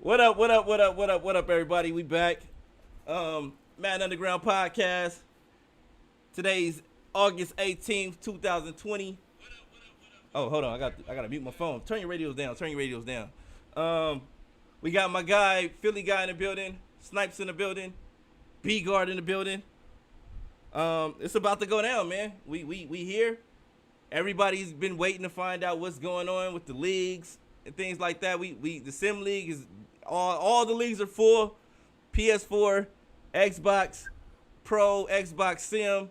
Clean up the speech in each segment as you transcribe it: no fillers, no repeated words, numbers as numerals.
What up, what up, what up, what up, what up, everybody? We back. Madden Underground Podcast. Today's August 18th, 2020. Oh, hold on. I gotta mute my phone. Turn your radios down. We got my guy, Philly guy in the building, Snipes in the building, B Guard in the building. It's about to go down, man. We here. Everybody's been waiting to find out what's going on with the leagues and things like that. The Sim League is all the leagues are full. PS4, Xbox Pro, Xbox Sim.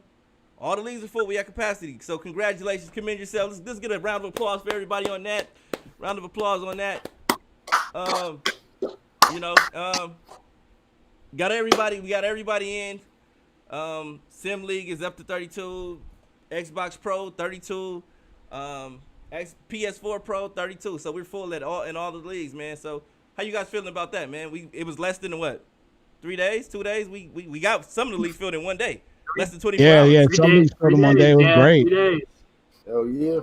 All the leagues are full. We have capacity. So congratulations. Commend yourselves. Let's get a round of applause for everybody on that. Round of applause on that. Got everybody. We got everybody in. Sim League is up to 32. Xbox Pro 32. PS4 Pro 32. So we're full in all the leagues, man. So how you guys feeling about that, man? It was less than what? 3 days? 2 days? We got some of the leagues filled in 1 day. Less than 24 hours. Yeah. Some leagues filled in 1 day. It was great. 3 days. Oh yeah.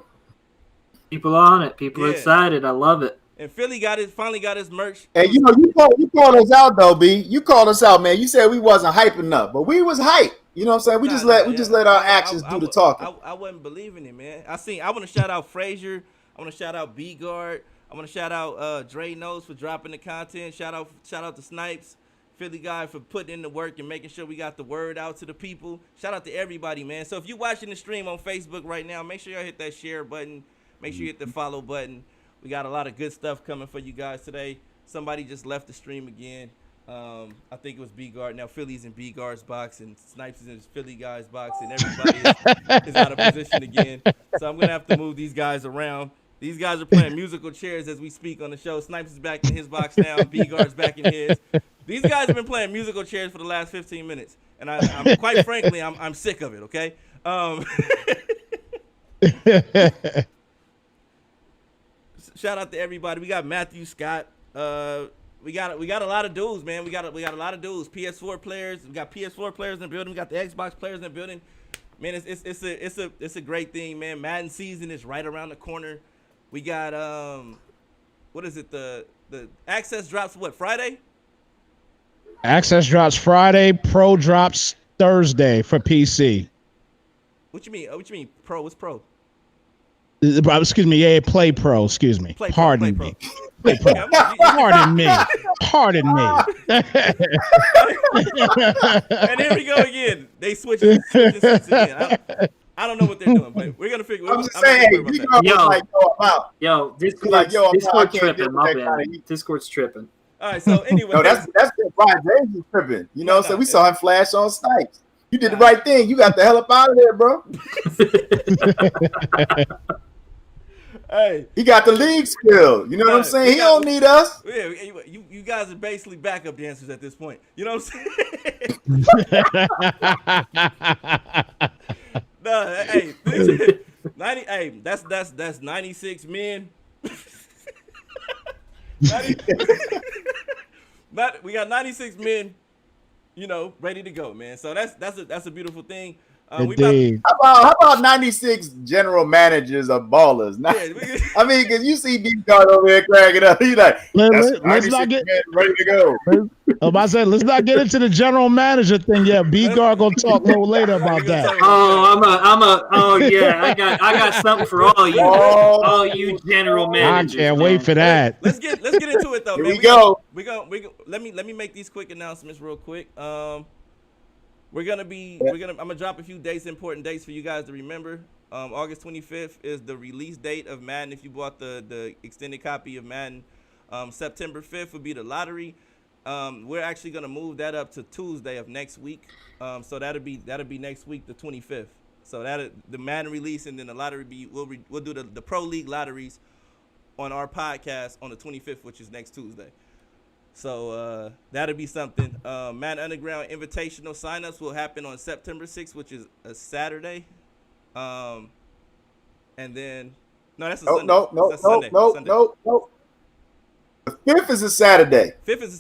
People on it. People excited. I love it. And Philly finally got his merch. Hey, you called us out though, B. You called us out, man. You said we wasn't hype enough, but we was hype. You know what I'm saying? We just let our actions do the talking. I wasn't believing it, man. I want to shout out Frazier. I want to shout out B Guard. I want to shout out Dre Knows for dropping the content. Shout out to Snipes, Philly guy, for putting in the work and making sure we got the word out to the people. Shout out to everybody, man. So if you're watching the stream on Facebook right now, make sure y'all hit that share button. Make sure you hit the follow button. We got a lot of good stuff coming for you guys today. Somebody just left the stream again. I think it was B Guard. Now Philly's in B Guard's box and Snipes is in his Philly guy's box, and everybody is out of position again. So I'm gonna have to move these guys around. These guys are playing musical chairs as we speak on the show. Snipes is back in his box now. B Guard's back in his. These guys have been playing musical chairs for the last 15 minutes, and I'm quite frankly, I'm sick of it. Okay. Shout out to everybody. We got Matthew Scott. We got a lot of dudes, man. We got a lot of dudes. PS4 players. We got PS4 players in the building. We got the Xbox players in the building. Man, it's a great thing, man. Madden season is right around the corner. We got what is it? The Access drops what, Friday? Access drops Friday. Pro drops Thursday for PC. What you mean? Pro? What's Pro? Excuse me. Yeah, Play Pro. Excuse me. Pardon me. Play Pro. Pardon me. And here we go again. They switching seats again. I don't know what they're doing, but we're gonna figure. I'm just saying, Discord's tripping. My bad. Discord's tripping. All right. So anyway, no, that's Brian James is tripping. You know, so we saw him flash on Snipes. You did the right thing. You got the hell up out of there, bro. Hey, he got the league skill. You know what I'm saying? He don't need us. Yeah, you guys are basically backup dancers at this point. You know what I'm saying? No, hey, 90. Hey, that's 96 men. We got 96 men. You know, ready to go, man. So that's a beautiful thing. How about 96 general managers of ballers? I mean, because you see B Guard over here cracking up. He's like, let's not get ready to go. Let's not get into the general manager thing yet. B Guard gonna talk a little later about that. I got something for all you general managers. I can't wait for that. Let's get into it though. Here we go. Let me make these quick announcements real quick. I'm gonna drop a few important dates for you guys to remember. August 25th is the release date of Madden if you bought the extended copy of Madden. September 5th would be the lottery. We're actually gonna move that up to Tuesday of next week. So that'll be next week, the 25th. So the Madden release and then the lottery we'll do the Pro League lotteries on our podcast on the 25th, which is next Tuesday. So that'll be something. Madden Underground Invitational signups will happen on September 6th, which is a Saturday. And then that's a Sunday. No. The 5th is a Saturday. 5th is a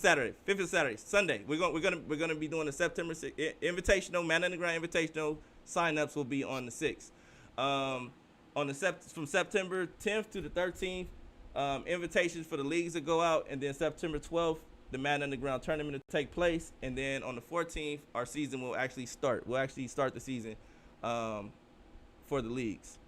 Saturday. Sunday. We're gonna be doing the September 6th Invitational. Madden Underground Invitational signups will be on the 6th. From September 10th to the 13th. Invitations for the leagues to go out, and then September 12th, the Madden Underground tournament to take place, and then on the 14th, our season will actually start. We'll actually start the season for the leagues.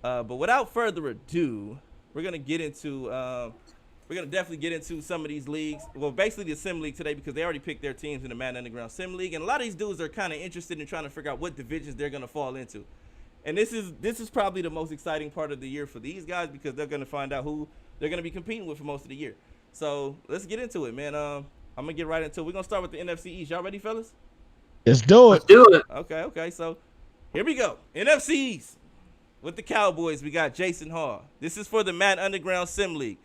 But without further ado, we're gonna definitely get into some of these leagues. Well, basically the Sim League today, because they already picked their teams in the Madden Underground Sim League, and a lot of these dudes are kind of interested in trying to figure out what divisions they're gonna fall into. And this is probably the most exciting part of the year for these guys, because they're gonna find out who they're gonna be competing with for most of the year. So let's get into it, man. I'm gonna get right into it. We're gonna start with the NFC East. Y'all ready, fellas? Let's do it. Let's do it. Okay. So here we go. NFC East. With the Cowboys, we got Jason Hall. This is for the Madden Underground Sim League.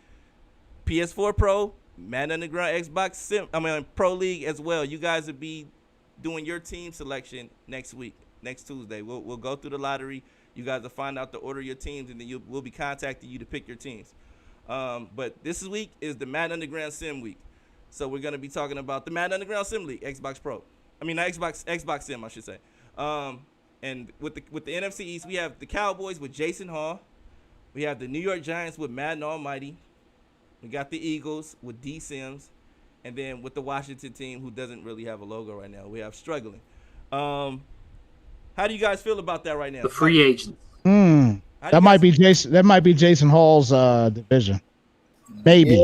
PS4 Pro, Madden Underground Xbox Pro League as well. You guys will be doing your team selection next week, next Tuesday. We'll go through the lottery. You guys will find out the order of your teams, and then we'll be contacting you to pick your teams. But this week is the Madden Underground Sim Week. So we're going to be talking about the Madden Underground Sim League, Xbox Sim, I should say. And with the NFC East, we have the Cowboys with Jason Hall. We have the New York Giants with Madden Almighty. We got the Eagles with D Sims. And then with the Washington team, who doesn't really have a logo right now, we have Struggling. How do you guys feel about that right now? The free agents. That might be Jason Hall's division. Maybe.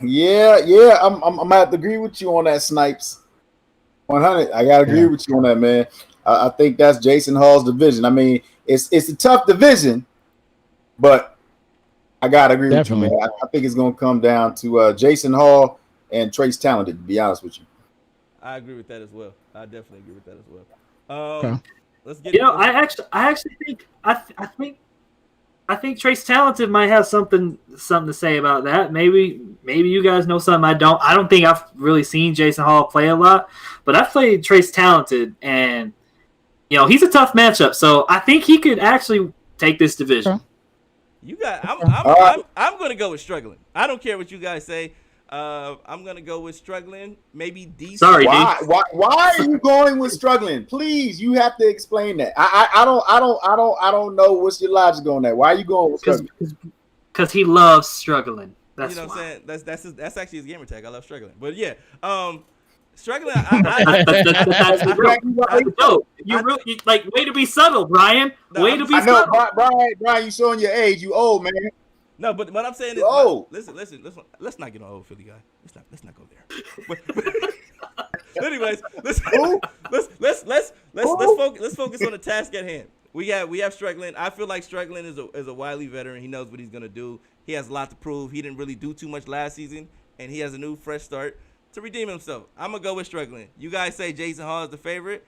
Yeah. I'm gonna have to agree with you on that, Snipes. 100. I gotta agree with you on that, man. I think that's Jason Hall's division. I mean, it's a tough division, but I gotta agree with you, man. I think it's gonna come down to Jason Hall and Trace Talented, to be honest with you. I agree with that as well. I definitely agree with that as well. Okay. Let's get. I actually think I think Trace Talented might have something to say about that. Maybe you guys know something I don't. I don't think I've really seen Jason Hall play a lot, but I've played Trace Talented, and he's a tough matchup. So I think he could actually take this division. I'm gonna go with Struggling. I don't care what you guys say. I'm gonna go with Struggling. Maybe D. Sorry, why are you going with Struggling? Please, you have to explain that. I don't know what's your logic on that. Why are you going with Struggling? Because he loves Struggling. That's what why. I'm saying. That's actually his gamer tag. I love Struggling. But yeah, Struggling. That's dope. You really way to be subtle, Brian. Way to be subtle. Brian, you showing your age. You old, man. No, but what I'm saying is, listen. Let's not get on old Philly guy. Let's not go there. Anyways, let's focus on the task at hand. We have Struggling. I feel like Struggling is a wily veteran. He knows what he's gonna do. He has a lot to prove. He didn't really do too much last season, and he has a new fresh start to redeem himself. I'm gonna go with Struggling. You guys say Jason Hall is the favorite.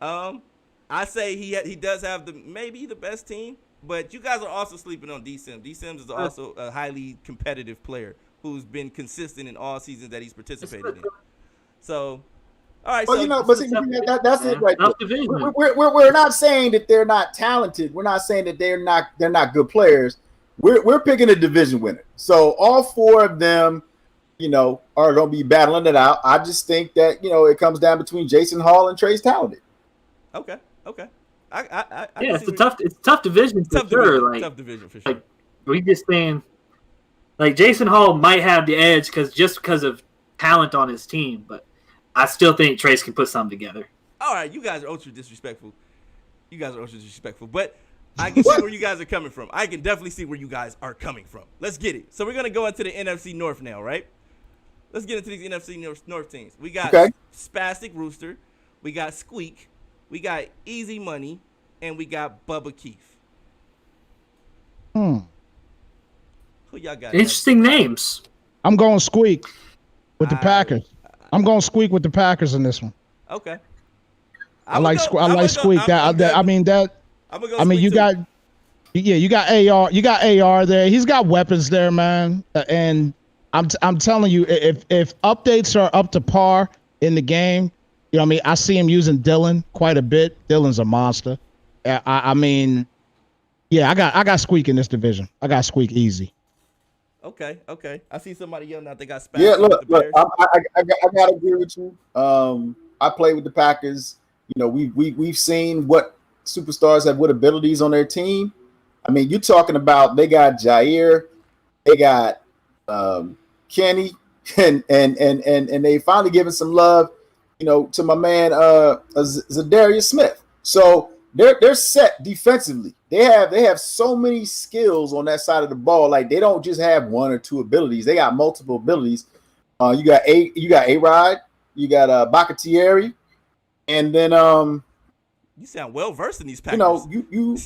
I say he does have maybe the best team. But you guys are also sleeping on D Sims. D Sims is also a highly competitive player who's been consistent in all seasons that he's participated in. So, all right. Well, that's it right there. We're not saying that they're not talented. We're not saying that they're not good players. We're picking a division winner. So all four of them, are going to be battling it out. I just think that it comes down between Jason Hall and Trace Talented. Okay. It's a tough division for sure. Tough division for sure. We just saying, Jason Hall might have the edge because of talent on his team, but I still think Trace can put something together. All right, you guys are ultra disrespectful. But I can see where you guys are coming from. I can definitely see where you guys are coming from. Let's get it. So we're gonna go into the NFC North now, right? Let's get into these NFC North teams. We got Spastic Rooster, we got Squeak. We got Easy Money, and we got Bubba Keith. Who y'all got? Interesting names. I'm going Squeak with the Packers. I'm going Squeak with the Packers in this one. Okay. I like Squeak. You got AR. You got AR there. He's got weapons there, man. And I'm telling you, if updates are up to par in the game. I see him using Dylan quite a bit. Dylan's a monster. I got Squeak in this division. I got Squeak easy. Okay. I see somebody yelling out they got Spastic. Yeah, look, I gotta agree with you. I play with the Packers. We've seen what superstars have, what abilities on their team. I mean, you're talking about they got Jair, they got Kenny, and they finally giving some love, to my man Zadarius Smith. So they're set defensively. They have so many skills on that side of the ball. Like they don't just have one or two abilities. They got multiple abilities. You got A-Rod, you got Bakatieri, and then you sound well versed in these Packers. you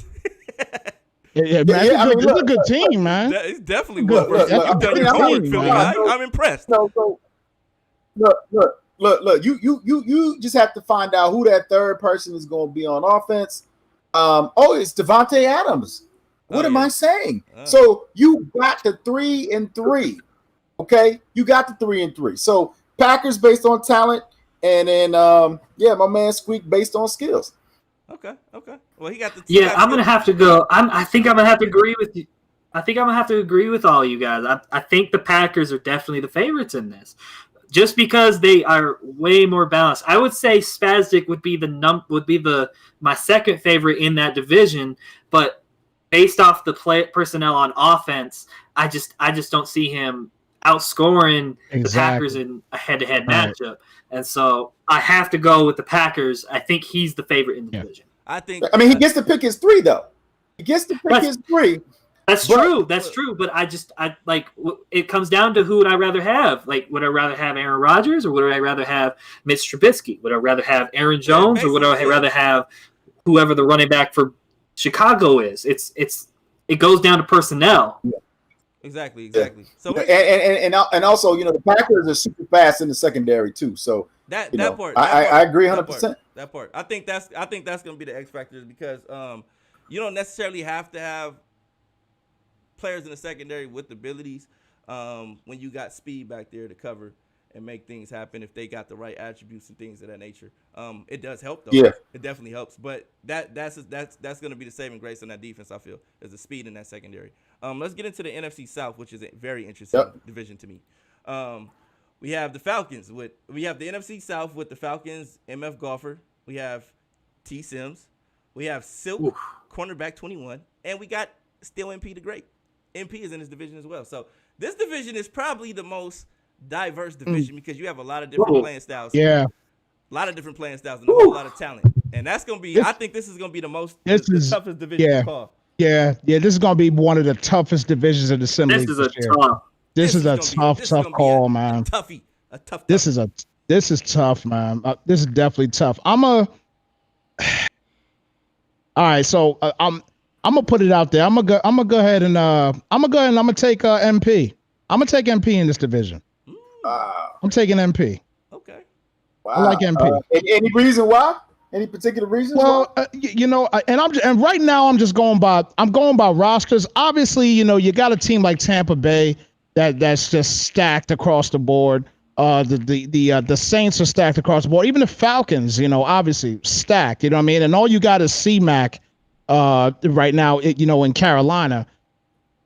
Yeah, man, yeah, it's a good team, man. It's definitely well versed. You've done your homework, Philly guy. I'm impressed. So look. You just have to find out who that third person is going to be on offense. It's Devontae Adams. What am I saying? So you got the 3-3. Okay, you got the 3-3. So Packers based on talent, and then my man Squeak based on skills. Okay. Well, he got the. I'm gonna have to go. I think I'm gonna have to agree with you. I think I'm gonna have to agree with all you guys. I think the Packers are definitely the favorites in this, just because they are way more balanced. I would say Spastic would be my second favorite in that division, but based off the personnel on offense, I just don't see him outscoring the Packers in a head-to-head matchup. And so I have to go with the Packers. I think he's the favorite in the division. He gets to pick his 3 though. He gets to pick his 3. That's true. But I like it comes down to who would I rather have? Like, would I rather have Aaron Rodgers or would I rather have Mitch Trubisky? Would I rather have Aaron Jones or would I rather have whoever the running back for Chicago is? It goes down to personnel. Yeah. Exactly. So and also, the Packers are super fast in the secondary too. So that part, I agree 100%. That part. I think that's going to be the X factor because you don't necessarily have to have players in the secondary with abilities when you got speed back there to cover and make things happen if they got the right attributes and things of that nature. It does help though. Yeah. It definitely helps. But that's going to be the saving grace on that defense, I feel, is the speed in that secondary. Let's get into the NFC South, which is a very interesting division to me. We have the Falcons we have the NFC South with the Falcons, MF Golfer. We have T. Sims. We have Silk, cornerback 21, and we got still MP the Great. MP is in this division as well. So this division is probably the most diverse division because you have a lot of different playing styles. Yeah. A lot of different playing styles and a whole lot of talent. And that's going to be, I think this is going to be the toughest division to call. Yeah. This is going to be one of the toughest divisions in the Sim League. This is a tough call, man. A tough. This is tough, man. This is definitely tough. All right, so I'm gonna put it out there. I'm gonna go ahead and take MP. I'm gonna take MP in this division. I'm taking MP. Okay. Wow. I like MP. Any reason why? Any particular reason? Well, and right now I'm going by rosters. Obviously, you got a team like Tampa Bay that's just stacked across the board. The Saints are stacked across the board. Even the Falcons, obviously stacked. You know what I mean? And all you got is C-Mac right now, in Carolina.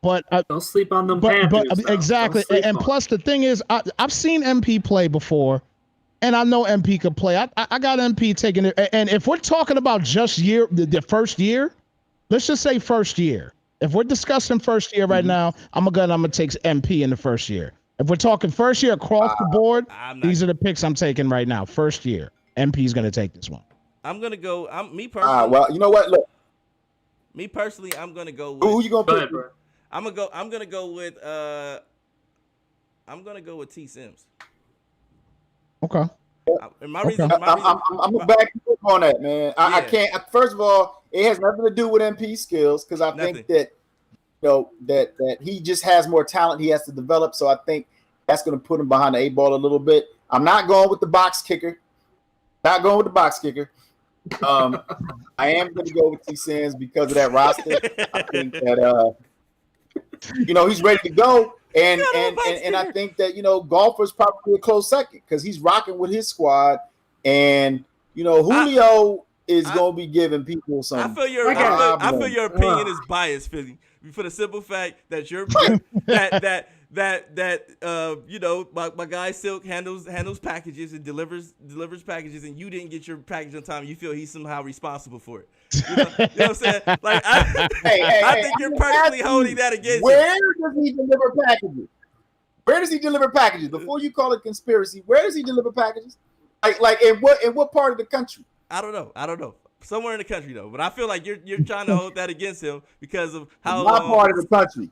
But don't sleep on them Panthers. But exactly. And plus, the thing is, I've seen MP play before, and I know MP could play. I got MP taking it. And if we're talking about just the first year, let's just say first year. If we're discussing first year right now, I'm gonna take MP in the first year. If we're talking first year across the board, these are the picks I'm taking right now. First year, MP is gonna take this one. I'm gonna go. Me personally. Well, you know what? Look. Me personally, I'm gonna go with. Who you gonna pick? I'm gonna go with T. Sims. Okay. I'm gonna back you up on that, man. I can't. First of all, it has nothing to do with MP skills because I think that that he just has more talent he has to develop. So I think that's going to put him behind the 8 ball a little bit. I'm not going with the box kicker. I am going to go with T. Sims because of that roster. I think that he's ready to go. And I think that Golfer's probably a close second because he's rocking with his squad, and Julio is going to be giving people some. I feel your opinion is biased, Philly, for the simple fact that you're my guy Silk handles packages and delivers packages, and you didn't get your package on time. You feel he's somehow responsible for it. You know what I'm saying? Like I think you're personally holding that against him. Where does he deliver packages? Where does he deliver packages? Before you call it conspiracy, where does he deliver packages? Like in what part of the country? I don't know. Somewhere in the country though, but I feel like you're trying to hold that against him because of how My part of the country.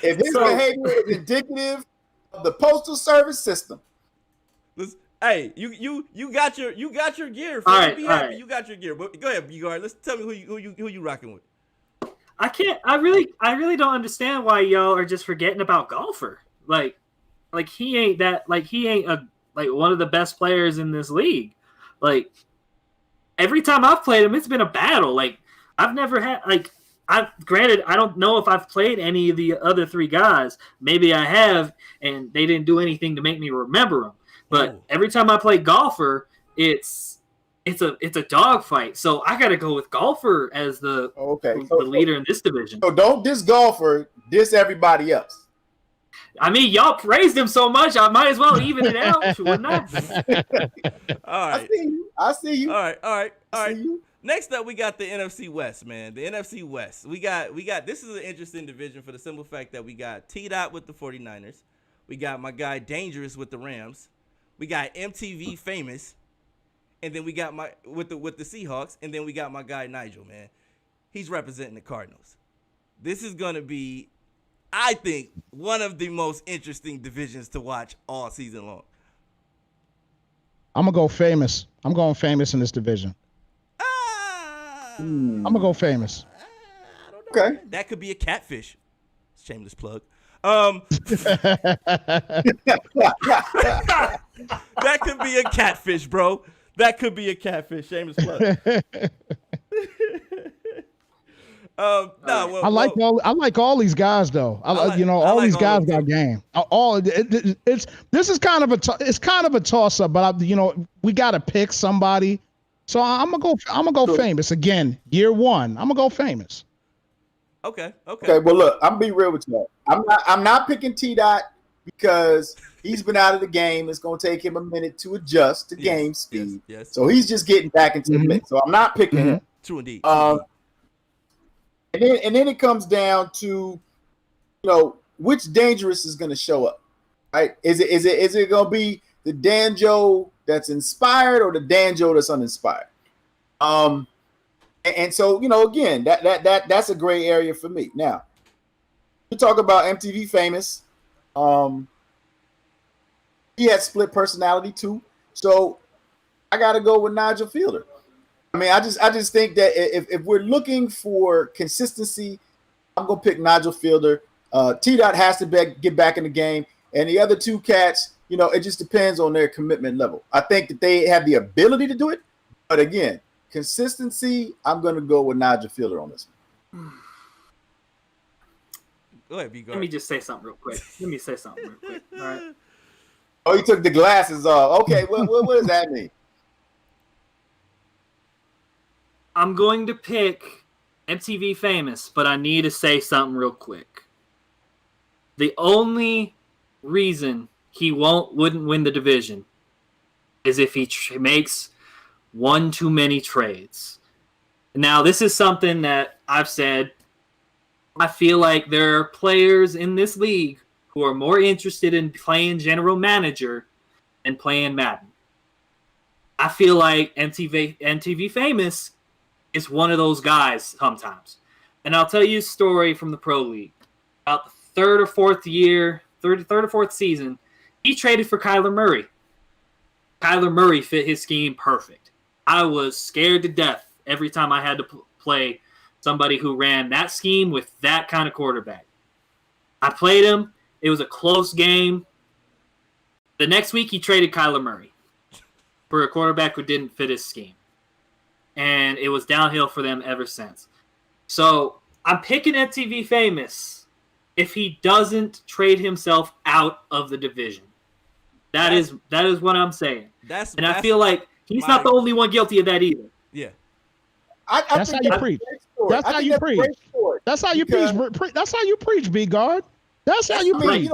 If his behavior is indicative of the postal service system. Hey, you got your gear. All right, be happy. You got your gear. But go ahead, B-Guard. Let's tell me who you rocking with. I really don't understand why y'all are just forgetting about Golfer. Like he ain't one of the best players in this league. Like every time I've played him, it's been a battle. Like I've never had granted, I don't know if I've played any of the other three guys. Maybe I have, and they didn't do anything to make me remember them. But every time I play Golfer, it's a dogfight. So I got to go with Golfer as the leader in this division. So don't diss Golfer, diss everybody else. I mean, y'all praised him so much, I might as well even it out, wouldn't I? All right. I see you. All right. Next up, we got the NFC West, man. The NFC West. We got. This is an interesting division for the simple fact that we got T-Dot with the 49ers. We got my guy Dangerous with the Rams. We got MTV Famous, and then we got with the Seahawks, and then we got my guy Nigel, man. He's representing the Cardinals. This is gonna be, I think, one of the most interesting divisions to watch all season long. I'm gonna go Famous. I'm going Famous in this division. I'm gonna go Famous. I don't know. Okay, man. That could be a catfish. Shameless plug. That could be a catfish, bro. That could be a catfish. Shameless plug. I like all these guys though. All these guys got game. This is kind of a toss up, but we got to pick somebody. So I'm gonna go Famous again. Year one, I'm gonna go Famous. Okay. Well, look, I'm gonna be real with you. I'm not picking T-Dot because he's been out of the game. It's gonna take him a minute to adjust to game speed. Yes. So he's just getting back into the mix. So I'm not picking him. True indeed. And then it comes down to, which Dangerous is gonna show up, right? Is it gonna be the Danjo that's inspired or the Danjo that's uninspired? And so, again, that's a gray area for me. Now, we talk about MTV Famous. He had split personality too. So I got to go with Nigel Fielder. I mean, I just think that if we're looking for consistency, I'm going to pick Nigel Fielder. T-Dot has to get back in the game. And the other two cats, it just depends on their commitment level. I think that they have the ability to do it. But again, consistency, I'm going to go with Nigel Fielder on this one. Go ahead, B-Guard. Let me just say something real quick. All right. Oh, he took the glasses off. Okay, what does that mean? I'm going to pick MTV Famous, but I need to say something real quick. The only reason he wouldn't win the division is if he makes one too many trades. Now, this is something that I've said. I feel like there are players in this league who are more interested in playing general manager than playing Madden. I feel like MTV Famous is one of those guys sometimes. And I'll tell you a story from the Pro League. About the third or fourth season, he traded for Kyler Murray. Kyler Murray fit his scheme perfect. I was scared to death every time I had to play somebody who ran that scheme with that kind of quarterback. I played him. It was a close game. The next week, he traded Kyler Murray for a quarterback who didn't fit his scheme. And it was downhill for them ever since. So I'm picking MTV Famous if he doesn't trade himself out of the division. That is what I'm saying. I feel like he's not the only one guilty of that either. Yeah. That's how you preach. That's how you preach. That's how you preach. That's how you preach, B-Guard. That's how you preach.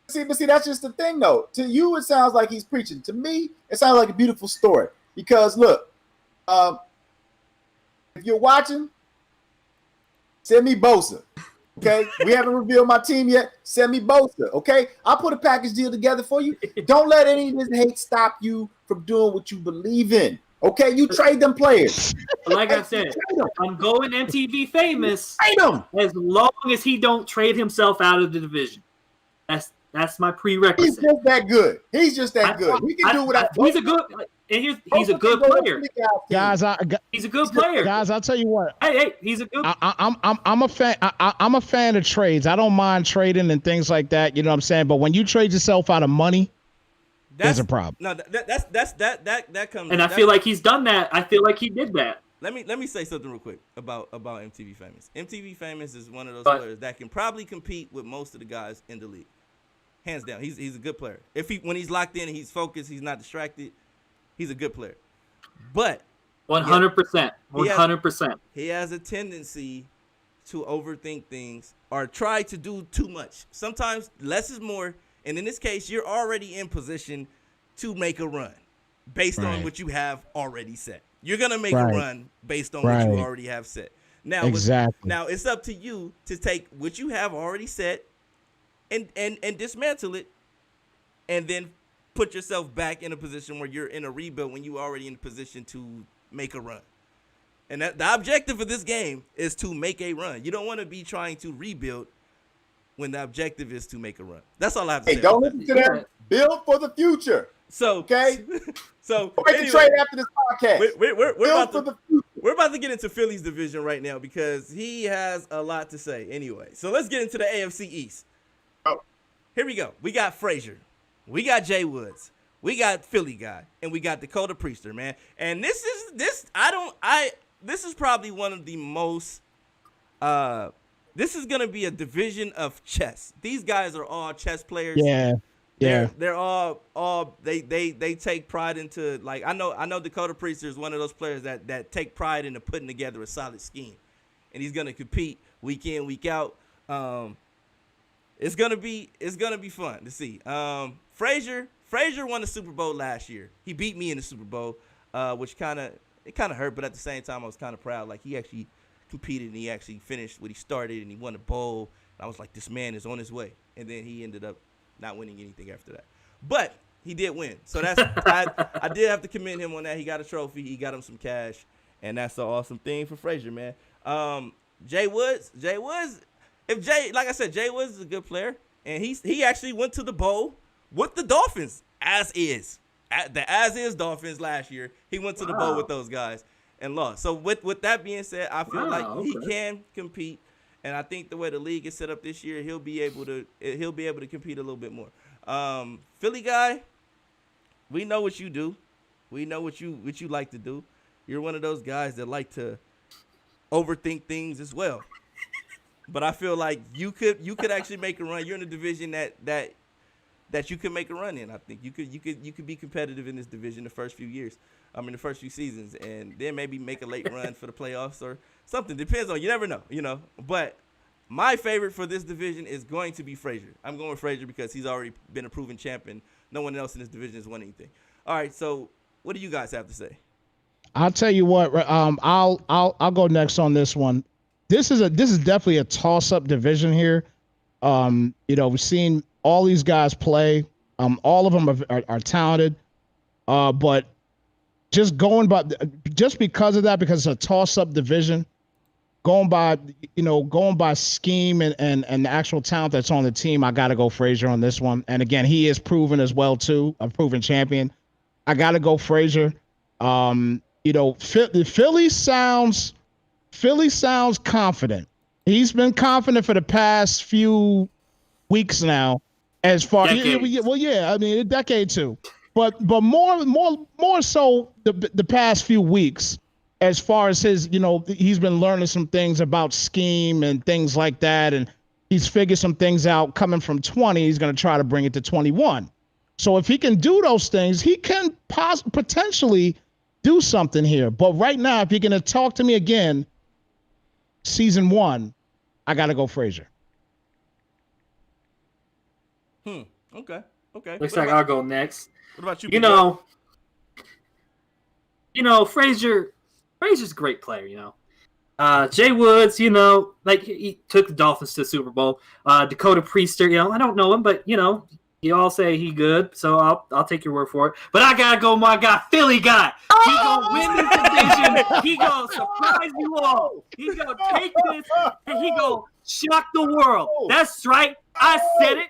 See, that's just the thing, though. To you, it sounds like he's preaching. To me, it sounds like a beautiful story. Because look, if you're watching, send me Bosa. Okay, we haven't revealed my team yet. Send me Bosa. Okay, I'll put a package deal together for you. Don't let any of this hate stop you from doing what you believe in. Okay, you trade them players. Like I said, I'm going MTV famous Trade them. as long as he don't trade himself out of the division. That's my He's prerequisite. just that good. He's just that good. He can do without. He's a good. And he's a good player. Guys, He's a good player. guys, I'll tell you what. Hey, he's a good. I'm a fan. I'm a fan of trades. I don't mind trading and things like that. You know what I'm saying? But when you trade yourself out of money, there's a problem. No, that comes. And I feel like he's done that. I feel like he did that. Let me say something real quick about MTV Famous. MTV Famous is one of those players that can probably compete with most of the guys in the league. Hands down, he's a good player. When he's locked in, he's focused, he's not distracted. He's a good player. But 100%, 100%. He has a tendency to overthink things or try to do too much. Sometimes less is more, and in this case, you're already in position to make a run based on what you have already set. You're gonna make a run based on what you already have set. Now, now it's up to you to take what you have already set and dismantle it, and then put yourself back in a position where you're in a rebuild when you're already in a position to make a run. And the objective of this game is to make a run. You don't want to be trying to rebuild when the objective is to make a run. That's all I have to say. Hey, don't listen to them. Build for the future. So okay. So we're anyway, trade after this podcast. We're about to get into Philly's division right now because he has a lot to say. Anyway, so let's get into the AFC East. Oh. Here we go. We got Frazier. We got Jay Woods. We got Philly guy, and we got Dakota Priester, man. And this is probably one of the most. This is gonna be a division of chess. These guys are all chess players. Yeah. They're all they take pride into, like, I know Dakota Priester is one of those players that take pride into putting together a solid scheme, and he's gonna compete week in, week out. It's gonna be fun to see. Frazier won the Super Bowl last year. He beat me in the Super Bowl, which kind of hurt, but at the same time I was kind of proud. Like, he actually competed and he actually finished what he started and he won a bowl. I was like, this man is on his way, and then he ended up not winning anything after that. But he did win, so that's I did have to commend him on that. He got a trophy, he got him some cash, and that's an awesome thing for Frazier, man. Jay Woods. Like I said, Jay Woods is a good player, and he actually went to the bowl with the Dolphins as is Dolphins last year. He went to the bowl with those guys and lost. So with that being said, I feel like he can compete, and I think the way the league is set up this year, he'll be able to compete a little bit more. Philly guy, we know what you do. We know what you like to do. You're one of those guys that like to overthink things as well. But I feel like you could actually make a run. You're in a division that you could make a run in. I think you could be competitive in this division the first few years. The first few seasons, and then maybe make a late run for the playoffs or something. Depends on, you never know, But my favorite for this division is going to be Frazier. I'm going with Frazier because he's already been a proven champion. No one else in this division has won anything. All right, so what do you guys have to say? I'll tell you what. I'll go next on this one. This is definitely a toss-up division here. We've seen all these guys play. All of them are talented. But just because of that, because it's a toss-up division, going by scheme and the actual talent that's on the team, I got to go Frazier on this one. And again, he is proven as well too, a proven champion. I got to go Frazier. Philly sounds confident. He's been confident for the past few weeks now. As far, a decade too, but more so the past few weeks. As far as his, he's been learning some things about scheme and things like that, and he's figured some things out. Coming from 20, he's going to try to bring it to 21. So if he can do those things, he can potentially do something here. But right now, if you're going to talk to me again, season 1, I got to go Frazier. Okay. Looks like I'll go next. What about you? Frazier's a great player, Jay Woods, like he took the Dolphins to the Super Bowl. Dakota Priester, I don't know him, but you all say he good, so I'll take your word for it. But I gotta go, my guy, Philly guy. He gonna win this division. He gonna surprise you all. He gonna take this and he gonna shock the world. That's right, I said it.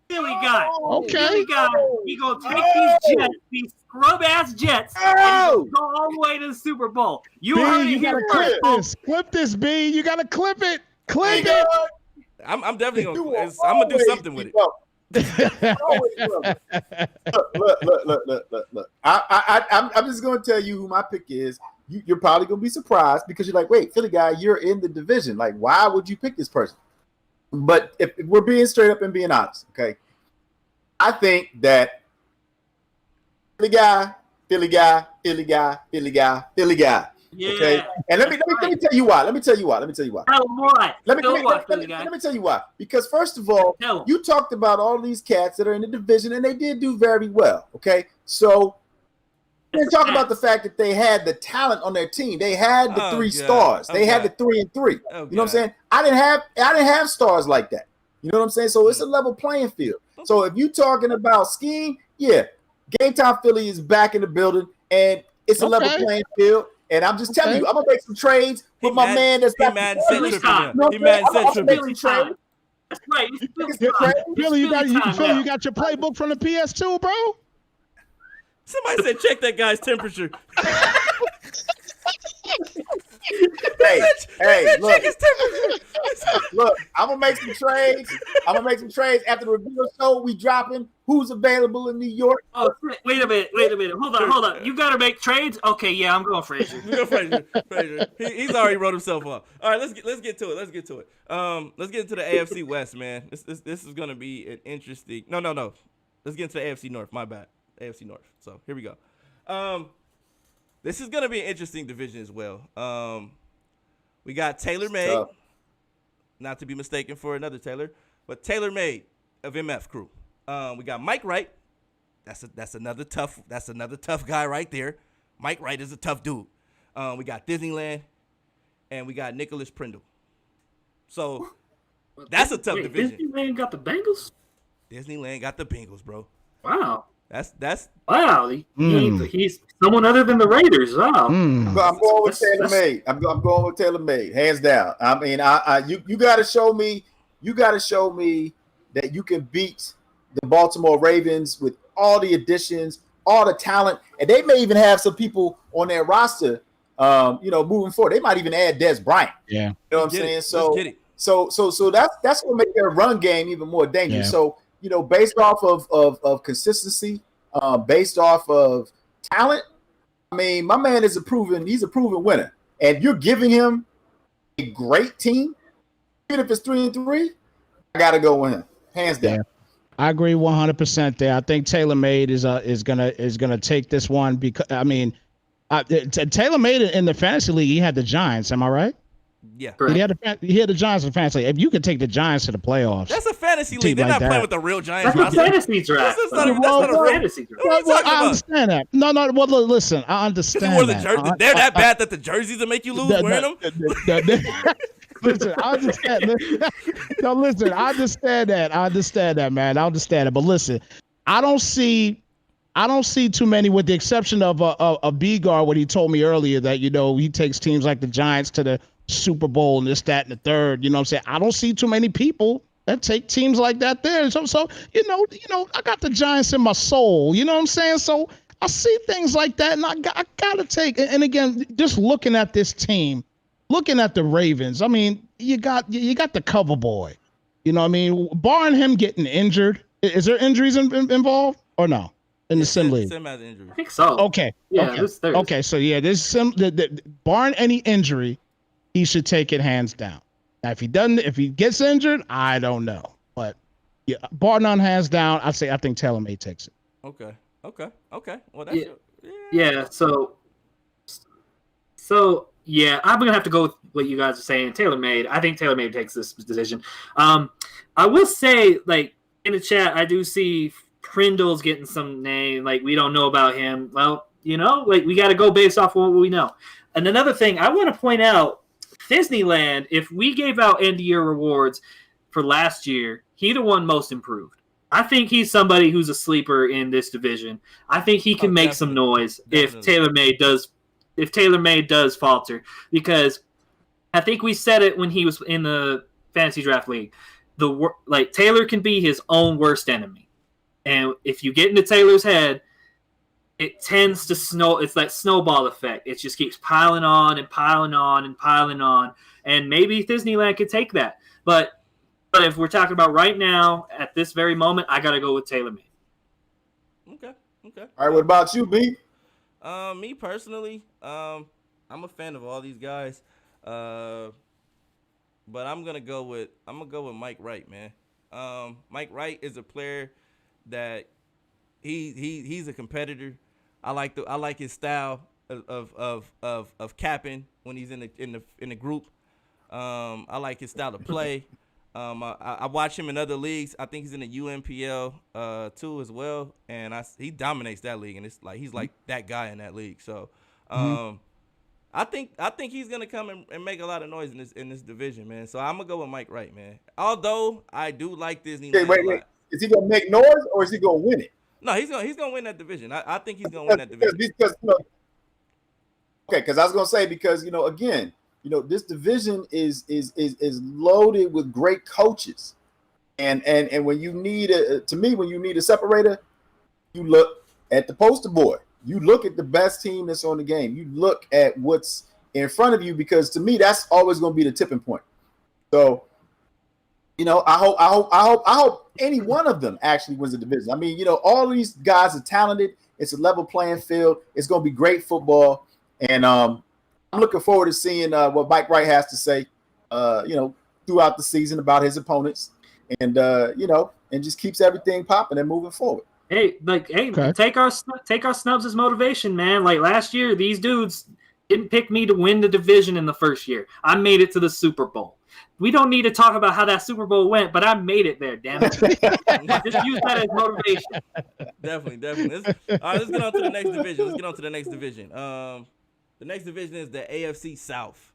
Philly guy. Okay. Philly guy. He gonna take these Jets, these scrub ass Jets, and go all the way to the Super Bowl. You heard it here first. Clip this, B. You gotta clip it. Clip it. I'm definitely gonna. I'm gonna do something with it. Look. I'm just gonna tell you who my pick is. You're probably gonna be surprised because you're like, wait, Philly guy, you're in the division. Like, why would you pick this person? But if we're being straight up and being honest, okay, I think that Philly guy. Yeah. Okay, and let me tell you why. Let me tell you why. Tell him why. Let me tell you why. Because first of all, you talked about all these cats that are in the division, and they did do very well. Okay, so let's talk about the fact that they had the talent on their team. They had the three stars. They had the 3 and 3. You know what I'm saying? I didn't have stars like that. You know what I'm saying? So it's a level playing field. So if you talking about scheme, yeah, Game Time Philly is back in the building, and it's a level playing field. And I'm just telling you, I'm gonna make some trades with my man. That's got Philly time. He mad Philly time. That's right. Philly, you got your playbook from the PS2, bro. Somebody said check that guy's temperature. Hey, look. Look, I'm gonna make some trades. After the review show. We dropping who's available in New York. Oh, wait a minute. Hold on. You gotta make trades? Okay, yeah, I'm going Frazier. Frazier. He's already wrote himself up. All right, let's get to it. Let's get into the AFC West, man. This is gonna be an interesting. No. Let's get into the AFC North. My bad. AFC North. So here we go. This is gonna be an interesting division as well. We got TaylorMade, not to be mistaken for another Taylor, but TaylorMade of MF Crew. We got Mike Wright. That's another tough guy right there. Mike Wright is a tough dude. We got Disneyland, and we got Nicholas Prindle. So that's a tough division. Disneyland got the Bengals? Disneyland got the Bengals, bro. Wow. That's wow. He's someone other than the Raiders. Wow. I'm going with TaylorMade. I'm going with TaylorMade, hands down. I mean, you got to show me. You got to show me that you can beat the Baltimore Ravens with all the additions, all the talent, and they may even have some people on their roster. Moving forward, they might even add Des Bryant. Yeah, you know what I'm saying. So that's going to make their run game even more dangerous. Yeah. So based off of consistency, based off of talent, I mean, my man is he's a proven winner. And you're giving him a great team, even if it's 3 and 3, I gotta go with him. Hands down. Yeah. I agree 100% there. I think TaylorMade is gonna take this one because TaylorMade in the fantasy league, he had the Giants, am I right? Yeah. He had the Giants in fantasy league. If you could take the Giants to the playoffs. That's a fantasy league. They're not playing with the real Giants. That's a fantasy draft. That's not a fantasy draft. I understand that. No. Well, listen, I understand that. They're that bad that the jerseys will make you lose wearing them? Listen, I understand. No, listen, I understand that, man. I understand it. But listen, I don't see too many, with the exception of B-Guard, what he told me earlier that, he takes teams like the Giants to the Super Bowl and this, that, and the third. You know what I'm saying? I don't see too many people that take teams like that there. So I got the Giants in my soul. You know what I'm saying? So I see things like that, and I gotta take. And again, just looking at this team, looking at the Ravens, I mean, you got the cover boy. You know what I mean? Barring him getting injured, is there injuries involved or no? In the Sim League? Sim has injury. I think so. Okay. Yeah. Okay. So yeah, this Sim. Barring any injury, he should take it hands down. Now, if he gets injured, I don't know. But yeah, bar none, hands down, I think TaylorMade takes it. Okay. Well, that's yeah. So yeah, I'm gonna have to go with what you guys are saying. TaylorMade. I think TaylorMade takes this decision. I will say, like in the chat, I do see Prindle's getting some name. Like we don't know about him. Well, like we got to go based off of what we know. And another thing I want to point out. Disneyland, if we gave out end of year rewards for last year, he'd have won most improved. I think he's somebody who's a sleeper in this division. I think he can make some noise if Taylor May does falter, because I think we said it when he was in the fantasy draft league. Taylor can be his own worst enemy, and if you get into Taylor's head, it tends to snow. It's that snowball effect. It just keeps piling on and piling on and piling on. And maybe Disneyland could take that. But if we're talking about right now, at this very moment, I got to go with Taylor May. Okay. All right, what about you, B? Me personally, I'm a fan of all these guys. But I'm gonna go with Mike Wright, man. Mike Wright is a player that he's a competitor. I like his style of capping when he's in the group. I like his style of play. I watch him in other leagues. I think he's in the UMPL too as well, and he dominates that league, and it's like he's like that guy in that league. So I think he's gonna come and make a lot of noise in this division, man. So I'm gonna go with Mike Wright, man. Although I do like Disney. Okay, wait. Is he gonna make noise or is he gonna win it? No, he's gonna win that division. I think he's gonna win that division. Because I was gonna say, because again, this division is loaded with great coaches, and when you need when you need a separator, you look at the poster board. You look at the best team that's on the game. You look at what's in front of you, because to me, that's always going to be the tipping point. So, I hope any one of them actually wins the division. I mean, all these guys are talented. It's a level playing field. It's going to be great football, and I'm looking forward to seeing what Mike Wright has to say, throughout the season about his opponents, and and just keeps everything popping and moving forward. Okay. Take our snubs as motivation, man. Like last year, these dudes didn't pick me to win the division in the first year. I made it to the Super Bowl. We don't need to talk about how that Super Bowl went, but I made it there, damn it. Just use that as motivation. Definitely. All right, let's get on to the next division. The next division is the AFC South.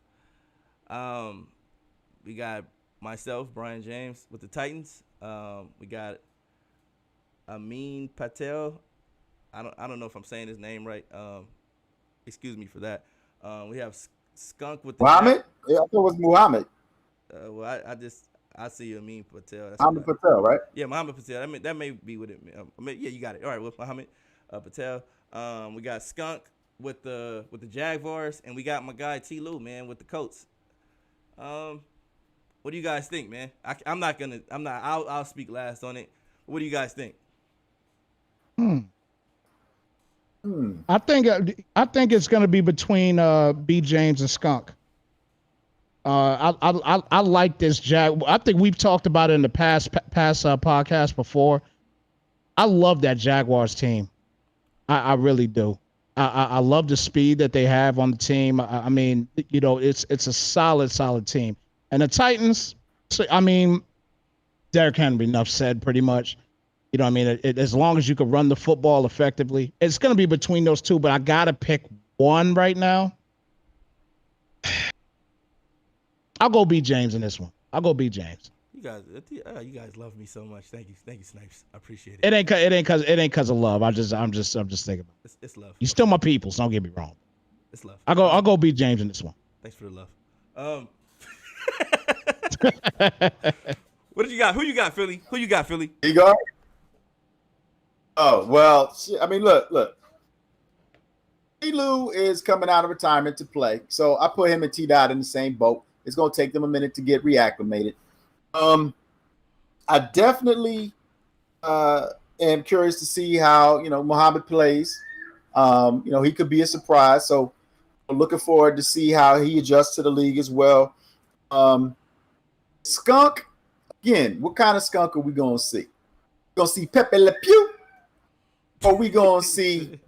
We got myself, Brian James, with the Titans. We got Amin Patel. I don't know if I'm saying his name right. Excuse me for that. We have Skunk with the Muhammad. Yeah, I thought it was Muhammad. Well, I see Amin Patel. That's Muhammad Patel, right? Yeah, Muhammad Patel. That may be what it. Yeah, you got it. All right, with Muhammad Patel. We got Skunk with the Jaguars, and we got my guy T. Lou, man, with the Colts. What do you guys think, man? I'll speak last on it. What do you guys think? I think it's going to be between B. James and Skunk. I like this Jag. I think we've talked about it in the past podcast before. I love that Jaguars team. I really do. I love the speed that they have on the team. I mean, it's a solid team. And the Titans, I mean, Derrick Henry, enough said, pretty much. As long as you can run the football effectively, it's going to be between those two, but I got to pick one right now. I'll go B. James in this one. I'll go B. James. You guys love me so much. Thank you, Snipes. I appreciate it. It ain't cause of love. I'm just thinking about it. It's love. You still my people, so don't get me wrong. It's love. I'll go B. James in this one. Thanks for the love. What did you got? Who you got, Philly? You got? Oh, well, I mean, look. T-Lou is coming out of retirement to play, so I put him and T-Dot in the same boat. It's going to take them a minute to get reacclimated. I definitely am curious to see how, Muhammad plays. He could be a surprise, so I'm looking forward to see how he adjusts to the league as well. Skunk, again, what kind of skunk are we going to see? Going to see Pepe Le Pew? Or we going to see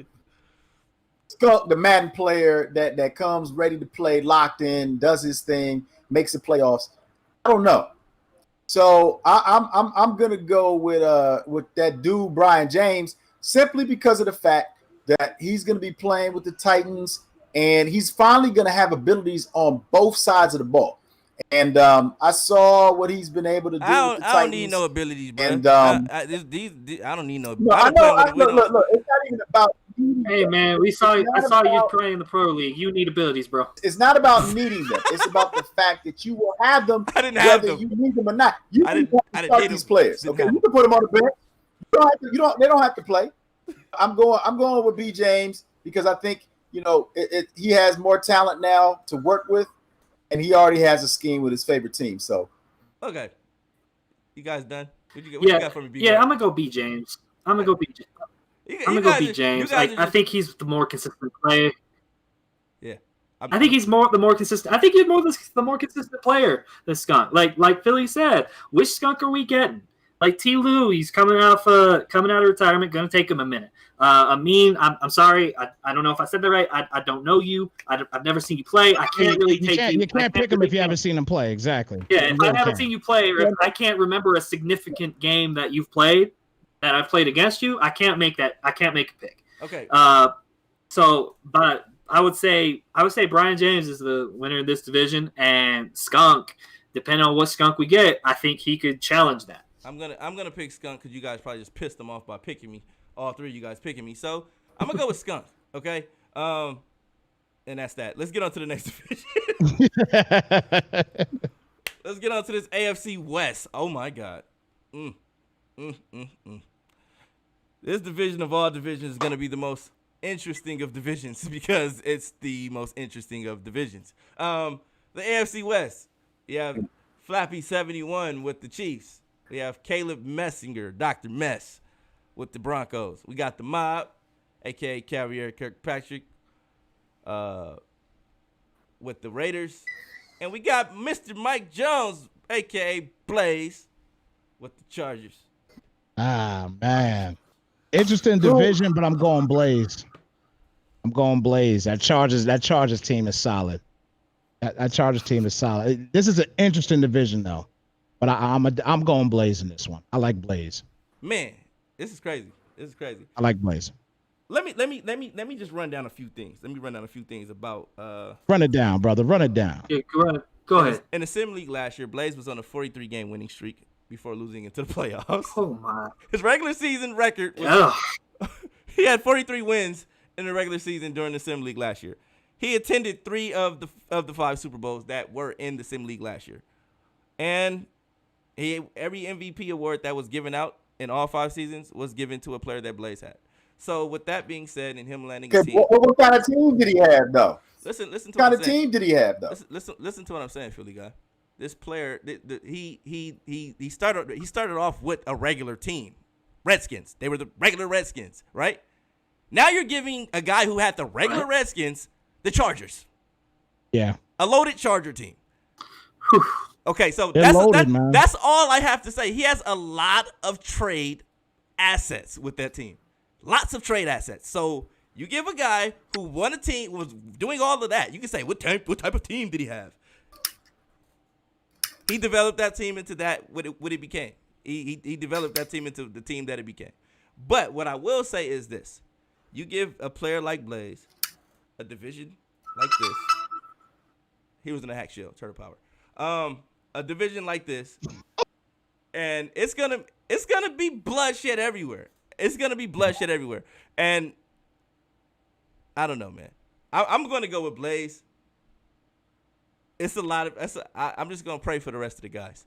Skunk, the Madden player that comes ready to play, locked in, does his thing, makes the playoffs? I don't know. So I'm gonna go with that dude Brian James, simply because of the fact that he's gonna be playing with the Titans and he's finally going to have abilities on both sides of the ball. And I saw what he's been able to do. I don't need no abilities, bro. And I don't need no. no, I know. Look, it's not even about. Hey man, I saw you playing in the pro league. You need abilities, bro. It's not about needing them. It's about the fact that you will have them. I didn't have them. You need them or not. You I didn't start need these them. players. Okay, you can put them on the bench. They don't have to play. I'm going with B James because I think he has more talent now to work with, and he already has a scheme with his favorite team. So, okay, you guys done? What you got for me, B? Yeah, I'm gonna go B James. I'm gonna go B James. I think he's the more consistent player. Yeah, I think he's the more consistent. I think he's the more consistent player than Skunk. Like Philly said, which Skunk are we getting? Like T. Lou, he's coming out of retirement. Going to take him a minute. Amin, I'm sorry. I don't know if I said that right. I don't know you. I've never seen you play. I can't really take you. You can't pick him if you haven't seen him play. Exactly. Yeah, if I haven't seen you play, or if I can't remember a significant game that you've played that I've played against you, I can't make a pick. Okay. But I would say Brian James is the winner in this division, and Skunk, depending on what Skunk we get, I think he could challenge that. I'm gonna pick Skunk because you guys probably just pissed him off by picking me. All three of you guys picking me, so I'm gonna go with Skunk. Okay, and that's that. Let's get on to the next division. Let's get on to this AFC West. Oh my God. This division of all divisions is gonna be the most interesting of divisions because it's the most interesting of divisions. The AFC West. You have Flappy 71 with the Chiefs. We have Caleb Messinger, Dr. Mess, with the Broncos. We got the Mob, a.k.a. Carrier Kirkpatrick, with the Raiders. And we got Mr. Mike Jones, a.k.a. Blaze, with the Chargers. Ah, man. Interesting division, but I'm going Blaze. That Chargers team is solid. That Chargers team is solid. This is an interesting division, though. But I'm going Blaze in this one. I like Blaze. Man, this is crazy. I like Blaze. Let me just run down a few things. About Run it down, brother. Run it down. Yeah, go ahead. In the Sim League last year, Blaze was on a 43-game winning streak before losing into the playoffs. Oh my. His regular season record was he had 43 wins in the regular season during the Sim League last year. He attended 3 of the 5 Super Bowls that were in the Sim League last year. And every MVP award that was given out in all 5 seasons was given to a player that Blaze had. So with that being said, and him landing a team, what kind of team did he have though? Listen to what kind of team did he have though? Listen to what I'm saying, Philly guy. This player, he started off with a regular team, Redskins. They were the regular Redskins, right? Now you're giving a guy who had the regular Redskins the Chargers. Yeah, a loaded Charger team. Okay, so that's all I have to say. He has a lot of trade assets with that team. Lots of trade assets. So you give a guy who won a team, was doing all of that. You can say, what type of team did he have? He developed that team into what it became. He developed that team into the team that it became. But what I will say is this. You give a player like Blaze a division like this. He was in a hack shield, turtle power. A division like this, and it's gonna be bloodshed everywhere. And I don't know, man. I'm gonna go with Blaze. It's a lot of. I'm just gonna pray for the rest of the guys.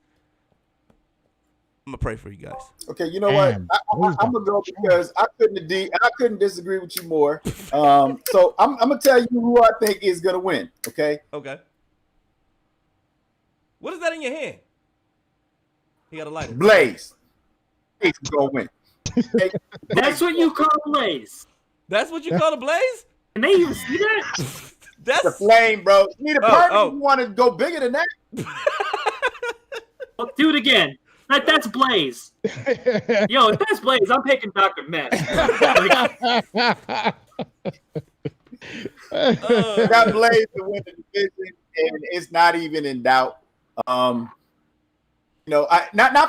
I'm gonna pray for you guys. Okay, you know what? I'm gonna go because I couldn't disagree with you more. So I'm gonna tell you who I think is gonna win. Okay. Okay. What is that in your hand? He got a lighter. Blaze. Blaze is gonna win. Okay? That's what you call Blaze. That's what you call a Blaze? Can they even see that? That's the flame, bro. You need a partner. You want to go bigger than that? Well, do it again. That's Blaze. Yo, if that's Blaze, I'm picking Dr. Mess. Got Blaze to win the division, and it's not even in doubt. Not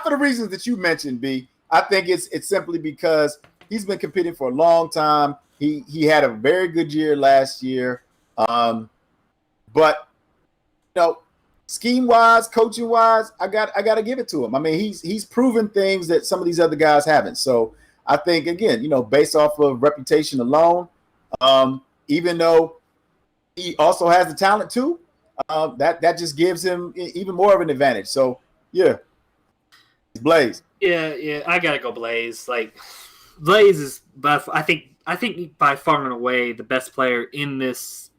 for the reasons that you mentioned, B. I think it's simply because he's been competing for a long time. He had a very good year last year. But scheme wise, coaching wise, I got to give it to him. I mean, he's proven things that some of these other guys haven't. So I think again, based off of reputation alone, even though he also has the talent too, that just gives him even more of an advantage. So yeah, Blaze. Yeah, I gotta go Blaze. Like Blaze is, I think by far and away the best player in this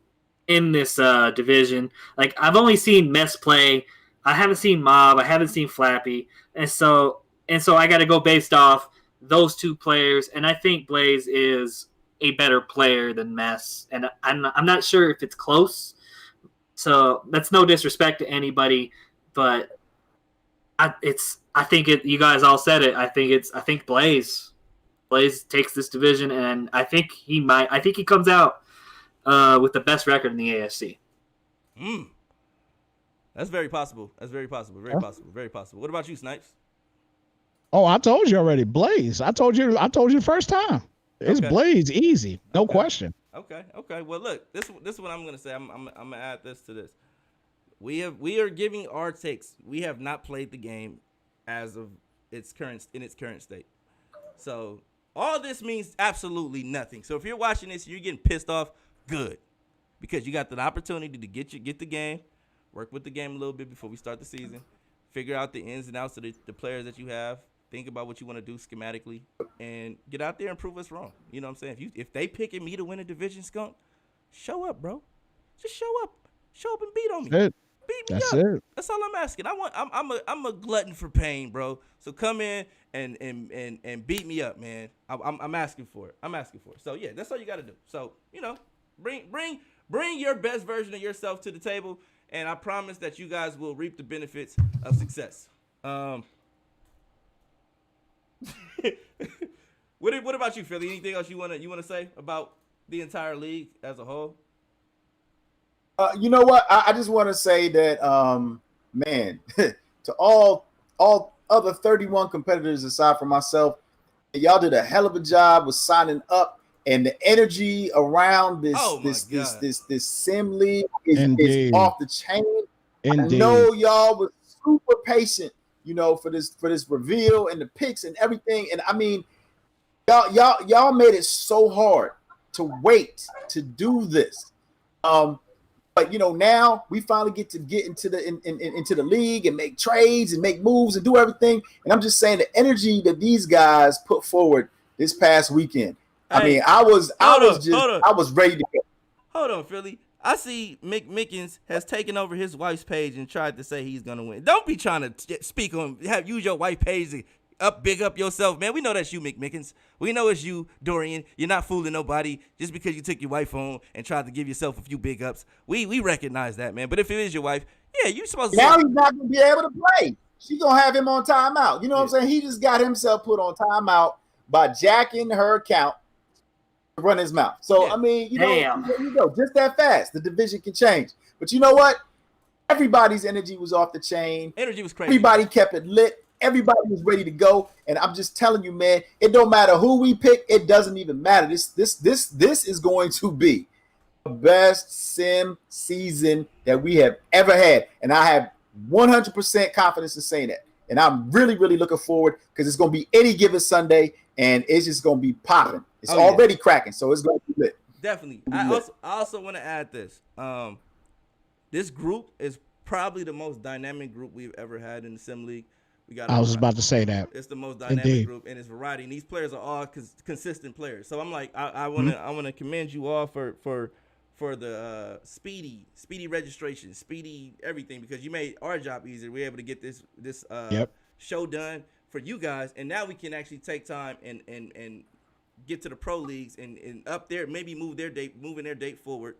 division. Like I've only seen Mess play. I haven't seen Mob. I haven't seen Flappy, and so I got to go based off those two players. And I think Blaze is a better player than Mess, and I'm not sure if it's close. So that's no disrespect to anybody, but I think you guys all said it. I think Blaze takes this division, and I think he comes out with the best record in the AFC. That's very possible. Very possible. What about you, Snipes? Oh, I told you already, Blaze. I told you the first time. It's okay. Blaze, easy, no question. Okay. Well, look, this is what I'm gonna say. I'm gonna add this to this. We are giving our takes. We have not played the game as of its current state. So all this means absolutely nothing. So if you're watching this, you're getting pissed off. Good, because you got the opportunity to get the game, work with the game a little bit before we start the season, figure out the ins and outs of the players that you have, think about what you want to do schematically, and get out there and prove us wrong. You know what I'm saying? If they picking me to win a division, skunk, show up, bro. Just show up and beat on me. Beat me up. That's all I'm asking. I'm a glutton for pain, bro. So come in and beat me up, man. I'm asking for it. So yeah, that's all you got to do. So bring your best version of yourself to the table, and I promise that you guys will reap the benefits of success. What about you, Philly? Anything else you wanna say about the entire league as a whole? You know what? I just want to say that, man, to all other 31 competitors aside from myself, y'all did a hell of a job with signing up, and the energy around this sim league is off the chain. Indeed. I know y'all was super patient, for this reveal and the picks and everything. And I mean, y'all made it so hard to wait to do this. But now we finally get into the league and make trades and make moves and do everything. And I'm just saying the energy that these guys put forward this past weekend. Hey, I mean, I was ready to go. Hold on, Philly. I see Mick Mickens has taken over his wife's page and tried to say he's gonna win. Don't be trying to speak on use your wife's page to big up yourself, man. We know that's you, Mick Mickens. We know it's you, Dorian. You're not fooling nobody just because you took your wife home and tried to give yourself a few big ups. We recognize that, man. But if it is your wife, yeah, you supposed to. Now he's not gonna be able to play. She's gonna have him on timeout. You know what I'm saying? He just got himself put on timeout by jacking her account to run his mouth. So I mean, there you go. Just that fast, the division can change. But you know what? Everybody's energy was off the chain. Energy was crazy. Everybody kept it lit. Everybody was ready to go, and I'm just telling you, man, it don't matter who we pick. It doesn't even matter. This is going to be the best sim season that we have ever had, and I have 100% confidence in saying that. And I'm really, really looking forward because it's going to be any given Sunday, and it's just going to be popping. It's already cracking, so it's going to be lit. Definitely. I also want to add this. This group is probably the most dynamic group we've ever had in the sim league. I was about to say that. It's the most dynamic group, and it's variety. And these players are all consistent players. So I'm like, I want to commend you all for the speedy registration, speedy everything, because you made our job easier. We're able to get this show done for you guys, and now we can actually take time and get to the pro leagues and up there, maybe moving their date forward,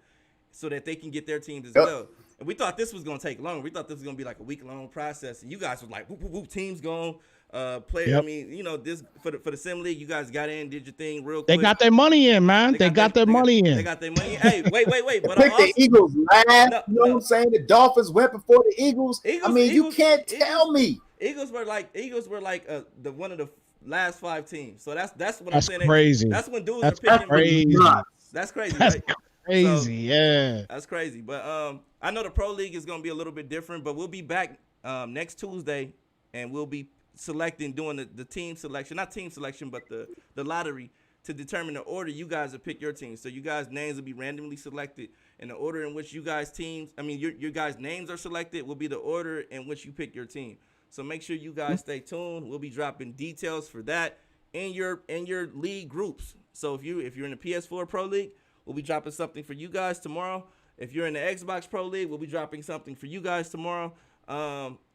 so that they can get their teams as well. And we thought this was going to take longer. We thought this was going to be like a week-long process. And you guys were like, whoop, teams going play. Yep. I mean, this for the sim league, you guys got in, did your thing real quick. They got their money in, man. They got their money in. They got their money in. Hey, wait. But the Eagles last. You know what I'm saying? The Dolphins went before the Eagles. You can't tell me. Eagles were like the one of the last 5 teams. So that's what I'm saying. Crazy. That's when dudes are picking. Crazy. That's crazy. Right? crazy. Yeah. That's crazy. But I know the Pro League is going to be a little bit different, but we'll be back next Tuesday, and we'll be doing the team selection, not team selection, but the lottery to determine the order you guys will pick your team. So you guys' names will be randomly selected, and the order in which your guys' names are selected will be the order in which you pick your team. So make sure you guys stay tuned. We'll be dropping details for that in your league groups. So if you're in the PS4 Pro League, we'll be dropping something for you guys tomorrow. If you're in the Xbox Pro League, we'll be dropping something for you guys tomorrow.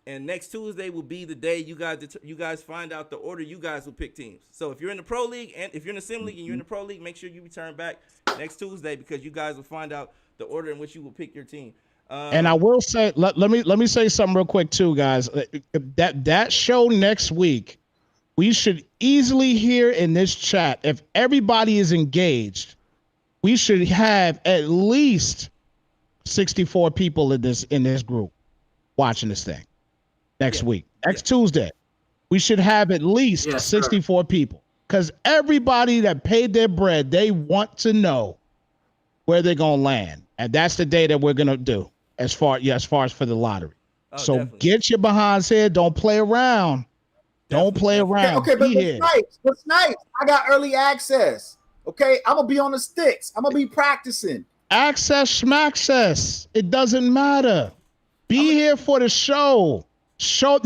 And next Tuesday will be the day you guys find out the order you guys will pick teams. So if you're in the Pro League and if you're in the Sim League and you're in the Pro League, make sure you return back next Tuesday because you guys will find out the order in which you will pick your team. And I will say, let me say something real quick too, guys. That show next week, we should easily hear in this chat, if everybody is engaged, we should have at least 64 people in this group watching this thing next week. Next Tuesday, we should have at least 64 people because everybody that paid their bread, they want to know where they're gonna land, and that's the day that we're gonna do as far as for the lottery. So definitely. Get your behinds here. Don't play around. Don't play around. Okay, but Snipes, I got early access. Okay, I'm gonna be on the sticks. I'm gonna be practicing. Access, schmaccess. It doesn't matter. Be here for the show. Show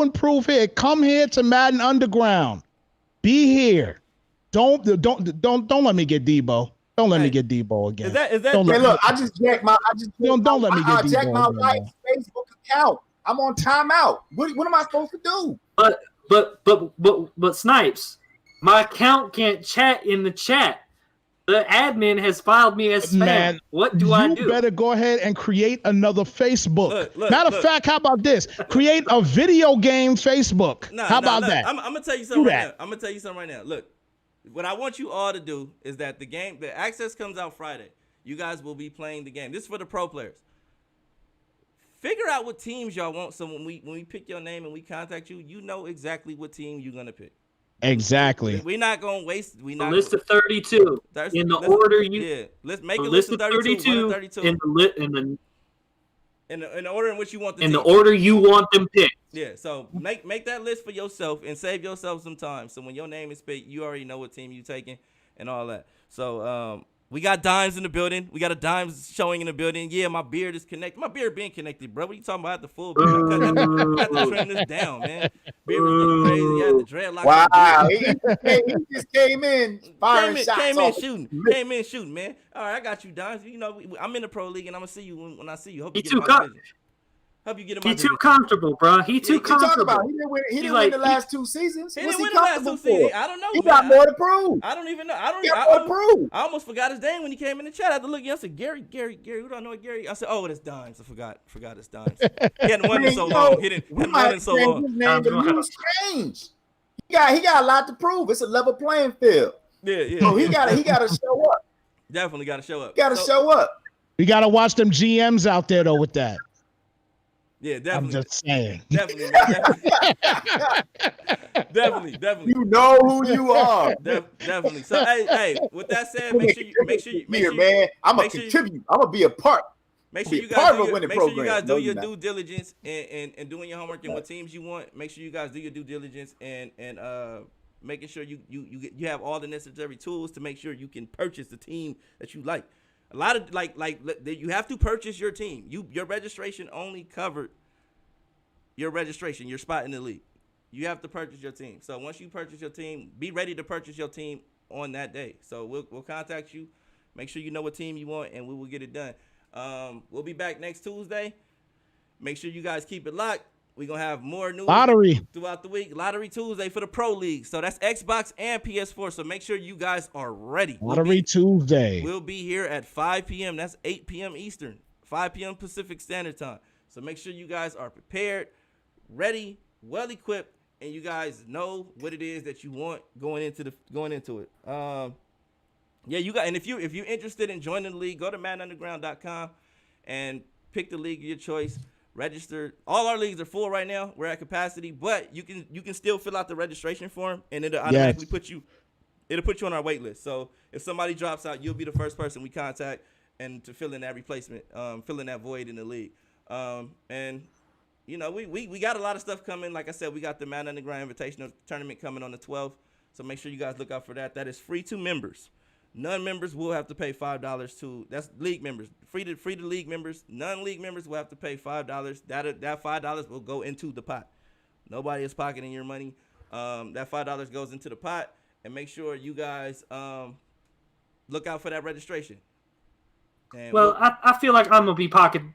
and prove here. Come here to Madden Underground. Be here. Don't let me get Debo. Don't let me get Debo again. Is that? Look, I just jacked my. Don't let me get Debo. I jacked my wife's Facebook account. I'm on timeout. What am I supposed to do? But Snipes, my account can't chat in the chat. The admin has filed me as spam. Man, what do I do? You better go ahead and create another Facebook. Matter of fact, how about this? Create a video game Facebook. How about that? I'm gonna tell you something right now. I'm gonna tell you something right now. Look, what I want you all to do is that the access comes out Friday. You guys will be playing the game. This is for the pro players. Figure out what teams y'all want. So when we pick your name and we contact you, you know exactly what team you're gonna pick. Exactly. We're not gonna waste. We not a list of 32 in the order you. Yeah, let's make a list of 32. In the order in which you want the order you want them picked. Yeah, so make that list for yourself and save yourself some time. So when your name is picked, you already know what team you're taking and all that. So we got Dimes in the building. We got a Dimes showing in the building. Yeah, my beard is connected. My beard being connected, bro. What are you talking about? I had the full beard. I had to trim this down, man. Beard was getting crazy. I had the dreadlocks. Wow, he just came in firing shots. Came in shooting, man. All right, I got you, Dimes. You know, I'm in the pro league, and I'm gonna see you when I see you. Hope you get in my division. Hope you get in my division. Too comfortable, bro. He too comfortable. He didn't win the last 2 seasons. He didn't win the last 2 seasons. I don't know. He got more to prove. I don't even know. I almost forgot his name when he came in the chat. I had to look. I said, Gary. Who do I know? Gary. I said, oh, it's Dimes. I forgot it's Dimes. He hadn't won in so long. He hadn't won in so long. His name was strange. He got a lot to prove. It's a level playing field. Yeah. So he got to show up. Definitely got to show up. Show up. We got to watch them GMs out there though with that. Yeah, definitely. I'm just saying. Definitely. Definitely. You know who you are. Definitely. So, hey. With that said, make sure you, man. I'm gonna contribute. I'm gonna be a part. Make sure you guys do your due diligence and doing your homework and what teams you want. Make sure you guys do your due diligence and making sure you have all the necessary tools to make sure you can purchase the team that you like. A lot of like you have to purchase your team. Your registration only covered your registration, your spot in the league. You have to purchase your team. So once you purchase your team, be ready to purchase your team on that day. So we'll contact you. Make sure you know what team you want, and we will get it done. We'll be back next Tuesday. Make sure you guys keep it locked. We're going to have more news throughout the week. Lottery Tuesday for the Pro League. So that's Xbox and PS4. So make sure you guys are ready. Lottery Tuesday. We'll be here at 5 p.m. That's 8 p.m. Eastern, 5 p.m. Pacific Standard Time. So make sure you guys are prepared, ready, well-equipped, and you guys know what it is that you want going into it. Yeah, you got. And if you're interested in joining the league, go to MaddenUnderground.com and pick the league of your choice. Register. All our leagues are full right now. We're at capacity, but you can still fill out the registration form, and it'll automatically put you it'll put you on our wait list. So if somebody drops out, you'll be the first person we contact and to fill in that replacement, fill in that void in the league. And you know, we got a lot of stuff coming. Like I said, we got the Madden Underground Invitational Tournament coming on the 12th. So make sure you guys look out for that. That is free to members. Non-members will have to pay $5 to. That's league members. Free to league members. Non-league members will have to pay $5. That $5 will go into the pot. Nobody is pocketing your money. That $5 goes into the pot. And make sure you guys look out for that registration. And well, I feel like I'm gonna be pocketing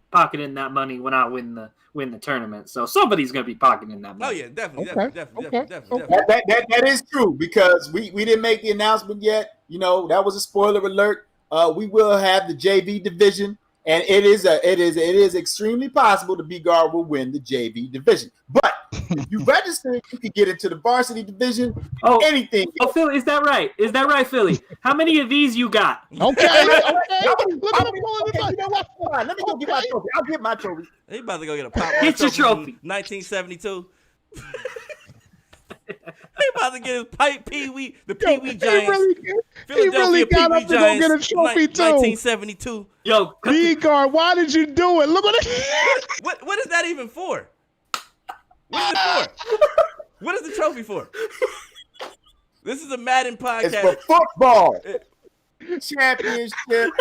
that money when I win the tournament. So somebody's gonna be pocketing that money. Oh yeah, definitely. That is true because we didn't make the announcement yet. You know, that was a spoiler alert. We will have the JV division, and it is extremely possible the B Guard will win the JV division. But if you register, you can get into the varsity division. Anything. Oh, Philly, is that right? Is that right, Philly? How many of these you got? Okay. Look at him pulling. You know what? Come on, let me go get my trophy. I'll get my trophy. He about to go get a pop. Get your trophy. 1972. He about to get his Pee-wee, the Pee-wee Giants. Philadelphia Pee-wee Giants. Get a trophy too. 1972. Yo, B-Guard, why did you do it? Look at it. What is that even for? What is it for? What is the trophy for? This is a Madden podcast. It's for football. Championship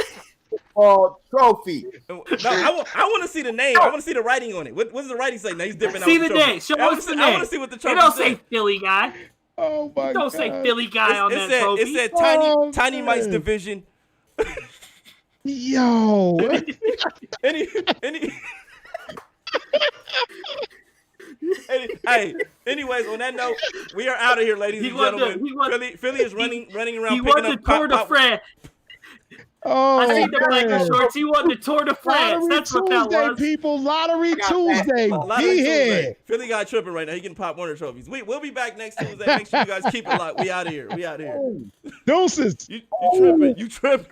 trophy. No, I want to see the name. I want to see the writing on it. What does the writing say? Now he's dipping out. See the the trophy. name. Show us the name. I want to see what the trophy It don't says. say Philly guy. Oh my God. Don't say Philly guy on that trophy. It said Tiny Mike's division. Yo. Hey, anyways, on that note, we are out of here, ladies and gentlemen. Philly is running around he picking won up the Tour de France. Oh, I see the blanket shorts. He won the Tour de France. Lottery That's what that Tuesday, was. people. Lottery Tuesday. Lottery Be Tuesday. here. Philly got tripping right now. He can pop one of the trophies. We'll be back next Tuesday. Make sure you guys keep it locked. We out of here. Deuces. You tripping.